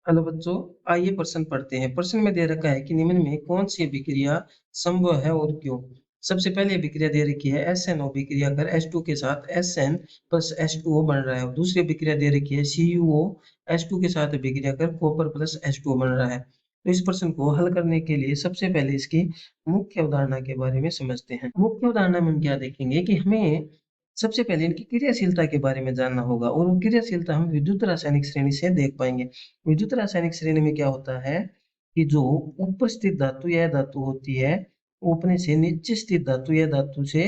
Hello बच्चों, आइए प्रश्न पढ़ते हैं। प्रश्न में दे रखा है कि निम्न में कौन सी अभिक्रिया संभव है और क्यों। सबसे पहले अभिक्रिया दे रखी है SNO अभिक्रिया कर H2 के साथ SN प्लस H2O बन रहा है। और दूसरी अभिक्रिया दे रखी है CuO H2 के साथ अभिक्रिया कर कॉपर प्लस H2O बन रहा है। तो इस प्रश्न को हल करने के लिए सबसे पहले इसकी मुख्य अवधारणा के बारे में समझते हैं। मुख्य अवधारणा में हम क्या देखेंगे कि हमें सबसे पहले इनकी क्रियाशीलता के बारे में जानना होगा, और वो क्रियाशीलता हम विद्युत रासायनिक श्रेणी से देख पाएंगे। विद्युत रासायनिक श्रेणी में क्या होता है कि जो ऊपर स्थित धातु या धातु होती है वो अपने से नीचे स्थित धातु या धातु से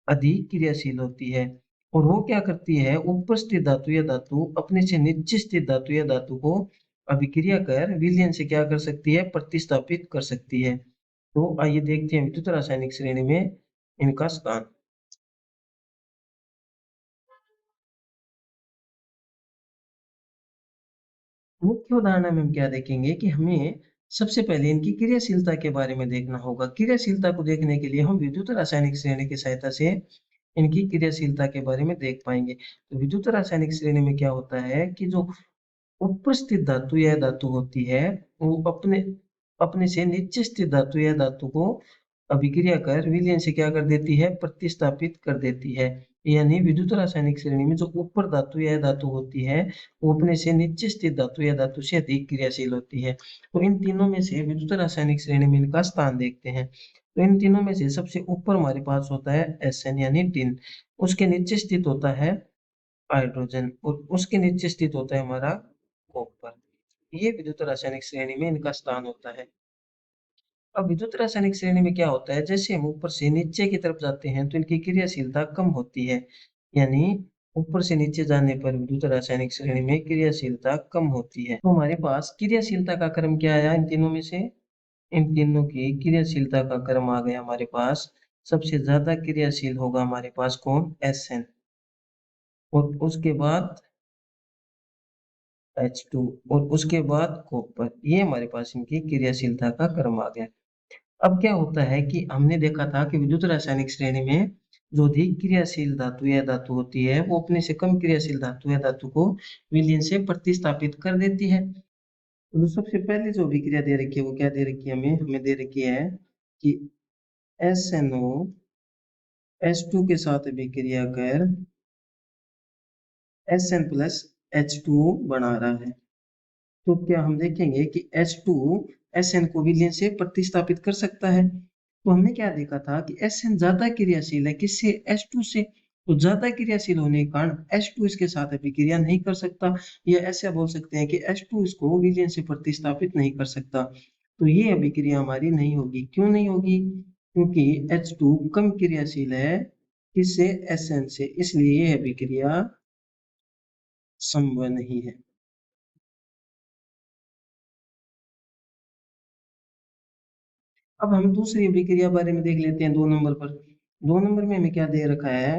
अधिक क्रियाशील होती है। और वो क्या करती है, ऊपर स्थित धातु या धातु अपने से नीचे स्थित धातु या धातु को अभिक्रिया कर विलयन से क्या कर सकती है, प्रतिस्थापित कर सकती है। तो आइए देखते हैं विद्युत रासायनिक श्रेणी में इनका स्थान। मुख्य उदाहरण में हम क्या देखेंगे कि हमें सबसे पहले इनकी क्रियाशीलता के बारे में देखना होगा। क्रियाशीलता को देखने के लिए हम विद्युत रासायनिक श्रेणी की सहायता से इनकी क्रियाशीलता के बारे में देख पाएंगे। तो विद्युत रासायनिक श्रेणी में क्या होता है कि जो ऊपर स्थित धातु या धातु होती है वो अपने अपने से नीचे स्थित धातु या धातु को अभिक्रिया कर विलयन से क्या कर देती है, प्रतिस्थापित कर देती है। यानी विद्युत रासायनिक श्रेणी में जो ऊपर धातु या धातु होती है वो अपने से नीचे स्थित धातु या धातु से अधिक क्रियाशील होती है। तो इन तीनों में से विद्युत रासायनिक श्रेणी में इनका स्थान देखते हैं। तो इन तीनों में से सबसे ऊपर हमारे पास होता है SN यानी टिन। उसके नीचे स्थित होता है हाइड्रोजन और उसके नीचे स्थित होता है हमारा कॉपर। ये विद्युत रासायनिक श्रेणी में इनका स्थान होता है। अब विद्युत रासायनिक श्रेणी में क्या होता है, जैसे हम ऊपर से नीचे की तरफ जाते हैं तो इनकी क्रियाशीलता कम होती है। यानी ऊपर से नीचे जाने पर विद्युत रासायनिक श्रेणी में क्रियाशीलता कम होती है। तो हमारे पास क्रियाशीलता का क्रम क्या आया इन तीनों में से, इन तीनों की क्रियाशीलता का क्रम आ गया हमारे पास। सबसे ज्यादा क्रियाशील होगा हमारे पास कौन, SN, और उसके बाद H2 और उसके बाद कॉपर। ये हमारे पास इनकी क्रियाशीलता का क्रम आ गया। अब क्या होता है कि हमने देखा था कि विद्युत रासायनिक श्रेणी में जो अधिक क्रियाशील धातु या धातु होती है वो अपने से कम क्रियाशील धातु या धातु को विलयन से प्रतिस्थापित कर देती है। तो सबसे पहले जो अभिक्रिया दे रखी है वो क्या दे रखी है, हमें हमें दे रखी है कि SNO H2 के साथ अभिक्रिया कर SN प्लस H2O बना रहा है। तो क्या हम देखेंगे कि H2 SN को विलयन से प्रतिस्थापित कर सकता है। तो हमने क्या देखा था कि SN ज्यादा क्रियाशील है किससे, H2 से। तो ज्यादा क्रियाशील होने के कारण H2 इसके साथ अभिक्रिया नहीं कर सकता, या ऐसा बोल सकते हैं कि H2 इसको विलयन से प्रतिस्थापित नहीं कर सकता। तो ये अभिक्रिया हमारी नहीं होगी। क्यों नहीं होगी, क्योंकि H2 कम क्रियाशील है किससे, SN से, इसलिए ये अभिक्रिया संभव नहीं है। अब हम दूसरी अभिक्रिया बारे में देख लेते हैं 2 नंबर पर। 2 नंबर में हमें क्या दे रखा है,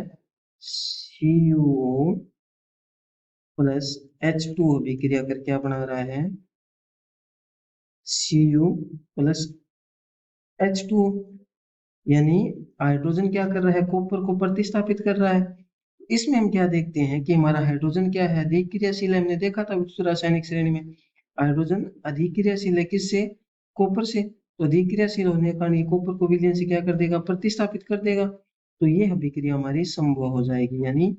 CuO प्लस H2 अभिक्रिया कर क्या बना रहा है, Cu प्लस H2। यानी हाइड्रोजन क्या कर रहा है, कॉपर को प्रतिस्थापित कर रहा है। इसमें हम क्या देखते हैं कि हमारा हाइड्रोजन क्या है, अधिक क्रियाशील है। हमने देखा था विद्युत रासायनिक श्रेणी में हाइड्रोजन अधिक क्रियाशील है किससे, कॉपर से। तो अधिक क्रियाशील होने के कारण ये कॉपर को विलयन से क्या कर देगा, प्रतिस्थापित कर देगा। तो ये अभिक्रिया हमारी संभव हो जाएगी, यानी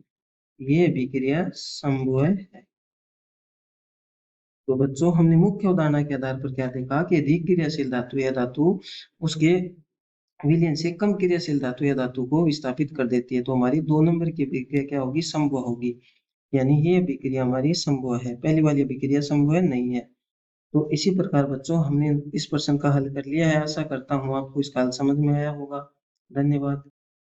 ये अभिक्रिया संभव है। तो बच्चों हमने मुख्य उदाहरण के आधार पर क्या देखा कि अधिक क्रियाशील धातु या धातु उसके विलयन से कम क्रियाशील धातु या धातु को विस्थापित कर देती है। तो हमारी 2 नंबर की अभिक्रिया क्या होगी, संभव होगी। यानी ये अभिक्रिया हमारी संभव है, पहली वाली अभिक्रिया संभव नहीं है। तो इसी प्रकार बच्चों हमने इस प्रश्न का हल कर लिया है। आशा करता हूँ आपको इसका हल समझ में आया होगा। धन्यवाद।